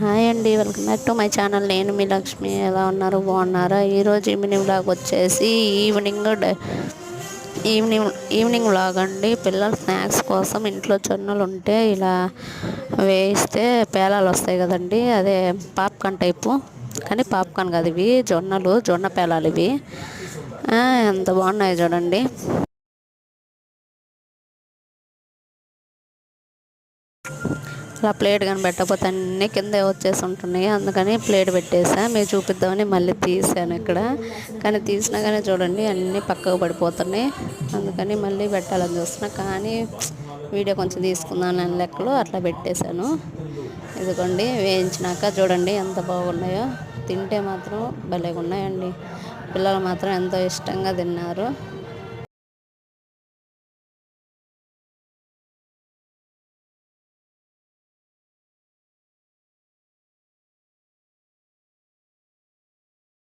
Hi అండి, welcome back to my channel. నేను మీ లక్ష్మి. ఎలా ఉన్నారు? బాగున్నారా? ఈరోజు ఈవినింగ్ వ్లాగ్ వచ్చేసి ఈవినింగ్ వ్లాగ్ అండి. పిల్లల స్నాక్స్ కోసం ఇంట్లో జొన్నలు ఉంటే ఇలా వేయిస్తే పేలాలు వస్తాయి కదండి, అదే పాప్కార్న్ టైపు. కానీ పాప్కార్న్ కాదు, ఇవి జొన్న పేలాలు ఇవి. ఎంత బాగున్నాయో చూడండి. అలా ప్లేట్ కానీ పెట్టకపోతే అన్నీ కింద వచ్చేసి ఉంటున్నాయి. అందుకని ప్లేట్ పెట్టేసా, మీరు చూపిద్దామని మళ్ళీ తీసాను ఇక్కడ. కానీ తీసినా కానీ చూడండి అన్నీ పక్కకు పడిపోతున్నాయి. అందుకని మళ్ళీ పెట్టాలని చూస్తున్నా, కానీ వీడియో కొంచెం తీసుకుందాం అని లెక్కలో అట్లా పెట్టేశాను. ఇదిగోండి, వేయించినాక చూడండి ఎంత బాగున్నాయో. తింటే మాత్రం భలేగా ఉన్నాయండి. పిల్లలు మాత్రం ఎంతో ఇష్టంగా తిన్నారు.